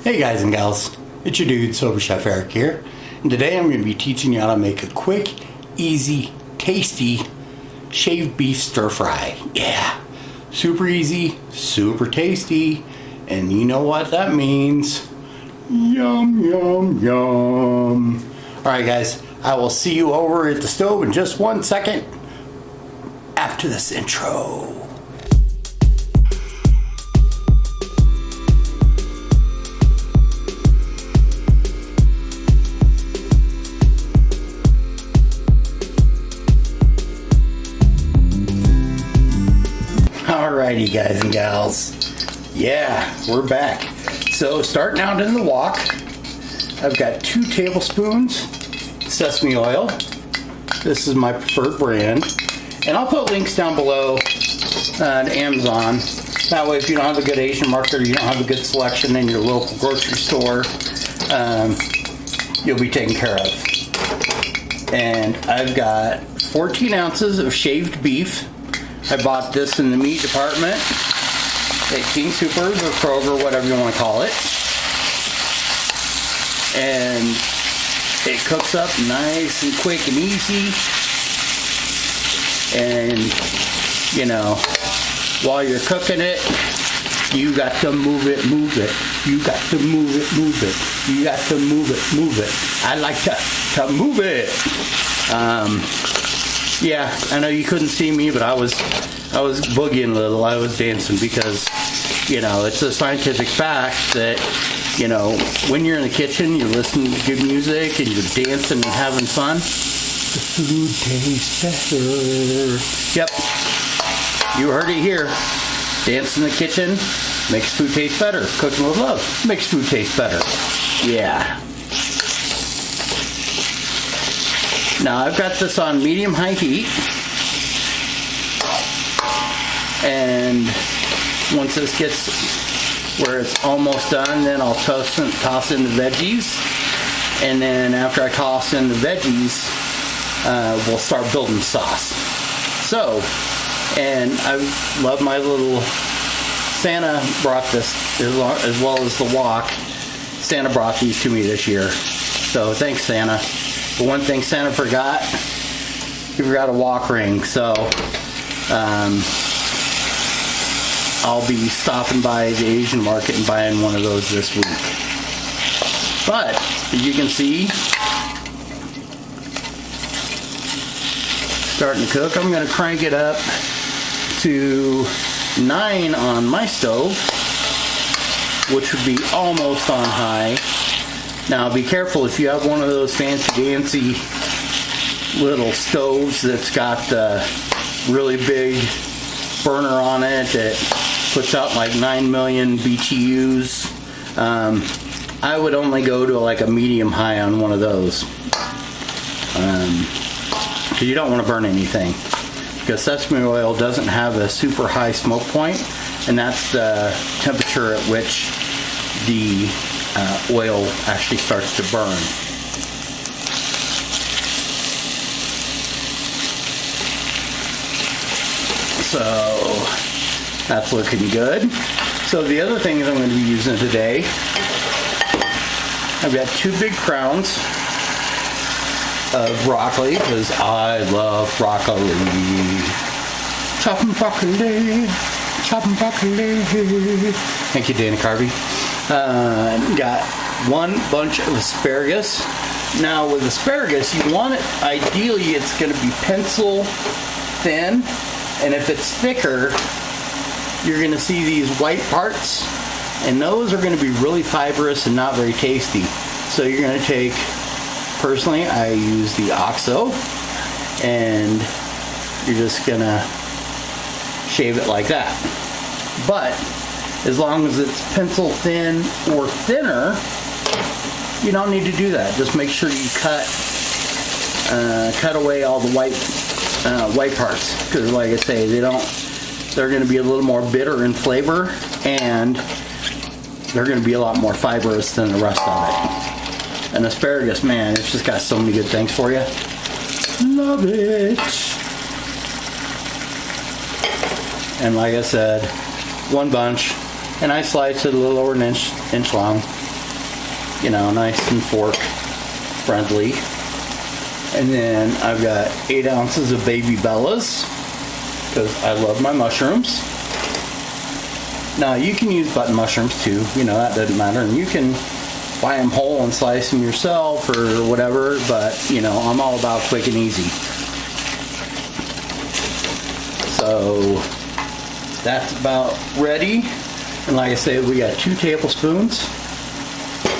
Hey guys and gals, it's your dude Sober Chef Eric here, and today I'm going to be teaching you how to make a quick, easy, tasty shaved beef stir fry. Yeah, super easy, super tasty, and you know what that means. Yum, yum, yum. Alright guys, I will see you over at the stove in just 1 second after this intro. Alrighty guys and gals, yeah, we're back. So starting out in the wok, I've got 2 tablespoons sesame oil. This is my preferred brand, and I'll put links down below on Amazon. That way if you don't have a good Asian market or you don't have a good selection in your local grocery store, you'll be taken care of. And I've got 14 ounces of shaved beef. I bought this in the meat department at King Soopers or Kroger, whatever you want to call it. And it cooks up nice and quick and easy. And, you know, while you're cooking it, you got to move it. You got to move it. You got to move it. I like to move it. Yeah, I know you couldn't see me, but I was boogieing a little. I was dancing because, you know, it's a scientific fact that, you know, when you're in the kitchen, you're listening to good music and you're dancing and having fun, the food tastes better. Yep, you heard it here. Dance in the kitchen makes food taste better. Cooking with love makes food taste better. Yeah. Now I've got this on medium-high heat, and once this gets where it's almost done, then I'll toss in the veggies, and then after I toss in the veggies, we'll start building sauce. So, and I love my little Santa brought this as well as the wok. Santa brought these to me this year, so thanks Santa. But one thing Santa forgot, he forgot a wok ring, so I'll be stopping by the Asian market and buying one of those this week. But, as you can see, starting to cook. I'm going to crank it up to 9 on my stove, which would be almost on high. Now be careful if you have one of those fancy little stoves that's got the really big burner on it that puts out like 9 million BTUs. I would only go to like a medium high on one of those, because you don't want to burn anything, because sesame oil doesn't have a super high smoke point, and that's the temperature at which the oil actually starts to burn. So that's looking good. So the other things I'm going to be using today, I've got 2 big crowns of broccoli because I love broccoli. Chopping broccoli. Thank you, Dana Carvey. Got 1 bunch of asparagus. Now with asparagus, you want it, ideally it's going to be pencil thin, and if it's thicker, you're going to see these white parts, and those are going to be really fibrous and not very tasty. So you're going to take, personally I use the OXO, and you're just going to shave it like that. But as long as it's pencil thin or thinner, you don't need to do that. Just make sure you cut away all the white parts, because like I say, they're going to be a little more bitter in flavor, and they're going to be a lot more fibrous than the rest of it. And asparagus, man, it's just got so many good things for you. Love it. And like I said, 1 bunch, and I slice it a little over an inch long. you know, nice and fork friendly. And then I've got 8 ounces of baby bellas, because I love my mushrooms. Now, you can use button mushrooms too, you know, that doesn't matter. And you can buy them whole and slice them yourself or whatever, but, you know, I'm all about quick and easy. So, that's about ready. And like I said, we got 2 tablespoons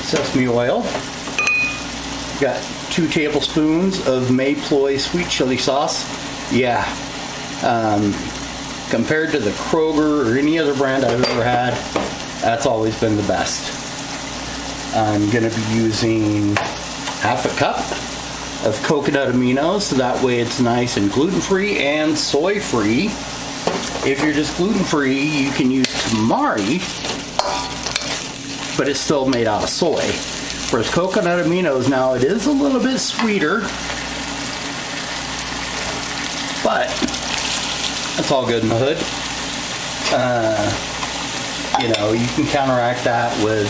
sesame oil. We got 2 tablespoons of Mayploy sweet chili sauce. Yeah. Compared to the Kroger or any other brand I've ever had, that's always been the best. I'm going to be using half a cup of Coconut Aminos, so that way it's nice and gluten-free and soy-free. If you're just gluten-free, you can use tamari, but it's still made out of soy. Whereas Coconut Aminos, now it is a little bit sweeter, but that's all good in the hood. You know, you can counteract that with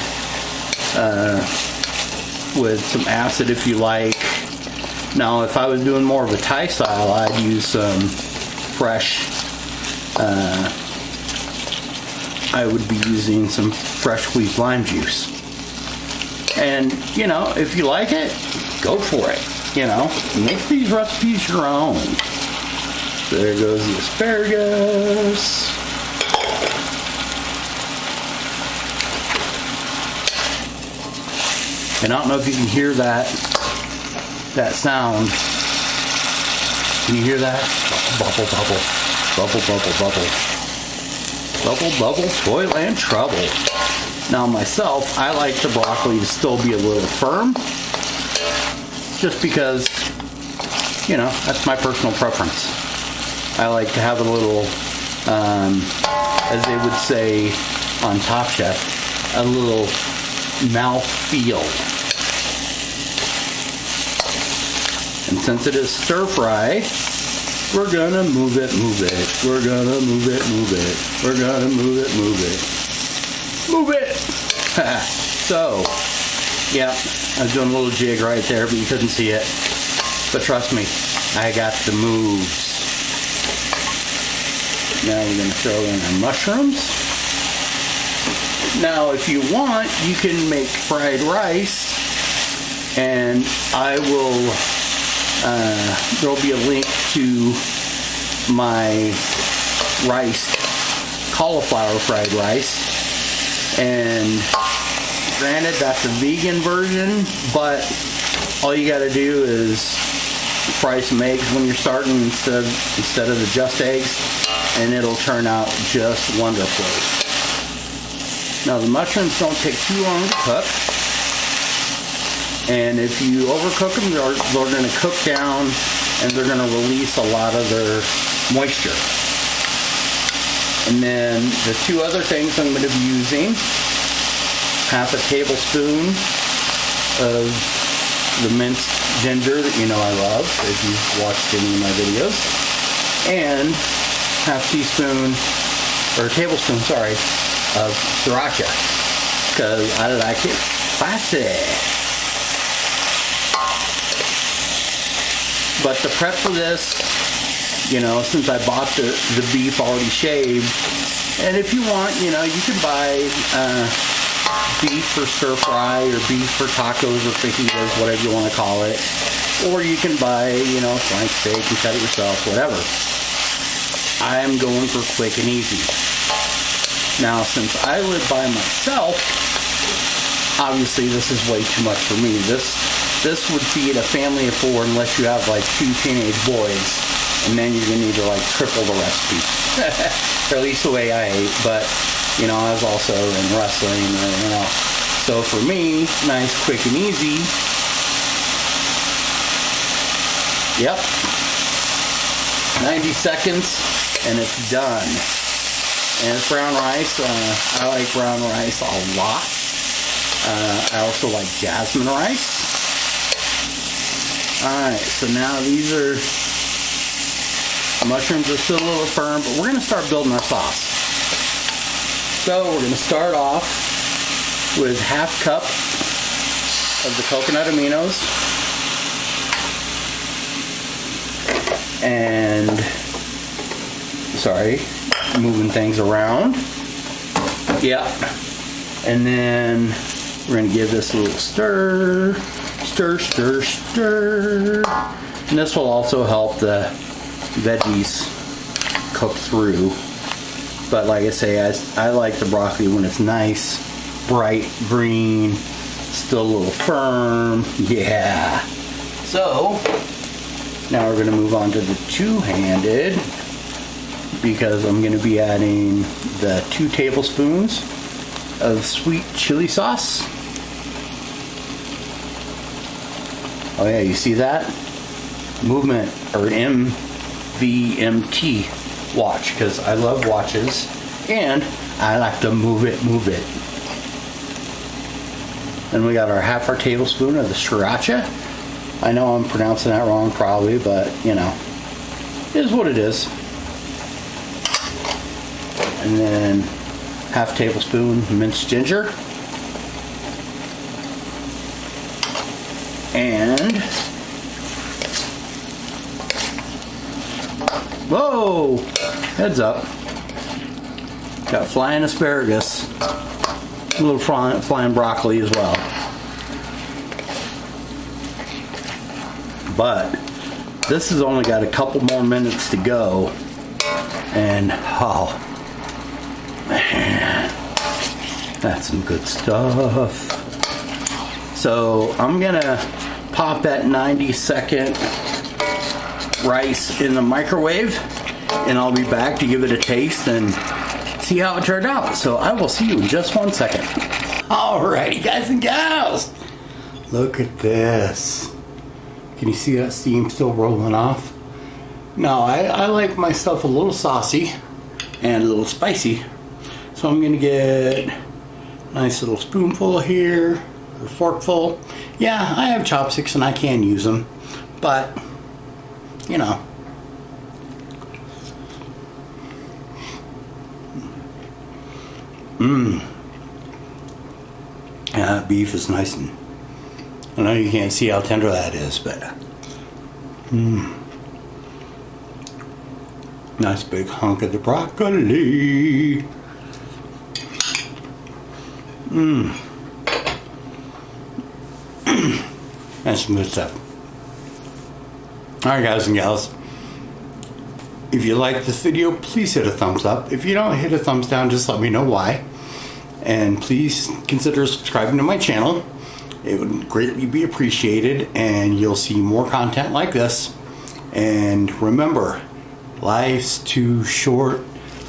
some acid if you like. Now, if I was doing more of a Thai style, I'd use some fresh, I would be using some fresh squeezed lime juice. And, you know, if you like it, go for it. You know, make these recipes your own. So there goes the asparagus. And I don't know if you can hear that sound. Can you hear that? Bubble, bubble. Bubble, bubble, bubble. Bubble, bubble, Toyland trouble. Now myself, I like the broccoli to still be a little firm. Just because, you know, that's my personal preference. I like to have a little, as they would say on Top Chef, a little mouth feel. And since it is stir fry, we're gonna move it, move it. We're gonna move it, move it. We're gonna move it, move it. Move it! So, yeah, I was doing a little jig right there, but you couldn't see it. But trust me, I got the moves. Now we're gonna throw in our mushrooms. Now, if you want, you can make fried rice, and I will, there'll be a link to my cauliflower fried rice. And granted, that's a vegan version, but all you gotta do is fry some eggs when you're starting instead of the just eggs, and it'll turn out just wonderfully. Now, the mushrooms don't take too long to cook, and if you overcook them, they're going to cook down, and they're going to release a lot of their moisture. And then the 2 other things I'm going to be using, half a tablespoon of the minced ginger that you know I love, if you've watched any of my videos, and tablespoon, of Sriracha, because I like it spicy. But the prep for this, you know, since I bought the beef already shaved, and if you want, you know, you can buy beef for stir fry or beef for tacos or fajitas, whatever you want to call it, or you can buy, you know, flank steak and cut it yourself, whatever. I am going for quick and easy. Now, since I live by myself, obviously this is way too much for me. This would feed a family of 4 unless you have like 2 teenage boys, and then you're gonna need to like triple the recipe, or at least the way I ate. But you know, I was also in wrestling and everything else. So for me, nice, quick, and easy. Yep, 90 seconds, and it's done. And it's brown rice. I like brown rice a lot. I also like jasmine rice. Alright, so now these are, mushrooms are still a little firm, but we're going to start building our sauce. So we're going to start off with half cup of the Coconut Aminos. And, sorry, moving things around. Yeah. And then we're going to give this a little stir. Stir, stir, stir. And this will also help the veggies cook through. But like I say, I like the broccoli when it's nice, bright green, still a little firm. Yeah. So now we're going to move on to the two-handed, because I'm going to be adding the 2 tablespoons of sweet chili sauce. Oh yeah, you see that? Movement, or MVMT watch, because I love watches and I like to move it. Then we got our half our tablespoon of the Sriracha. I know I'm pronouncing that wrong probably, but you know, it is what it is. And then half tablespoon minced ginger. And whoa, heads up, got flying asparagus, a little flying broccoli as well. But this has only got a couple more minutes to go, and oh man, that's some good stuff. So I'm gonna pop that 90-second rice in the microwave, and I'll be back to give it a taste and see how it turned out. So I will see you in just 1 second. Alrighty, guys and gals, look at this. Can you see that steam still rolling off? Now I like my stuff a little saucy and a little spicy, so I'm gonna get a nice little spoonful here, or forkful. Yeah, I have chopsticks and I can use them, but you know. Yeah, that beef is nice, and I know you can't see how tender that is, but nice big hunk of the broccoli. That's some good stuff. Alright, guys and gals, if you like this video, please hit a thumbs up. If you don't hit a thumbs down, just let me know why. And please consider subscribing to my channel. It would greatly be appreciated, and you'll see more content like this. And remember, life's too short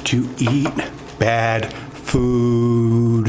to eat bad food.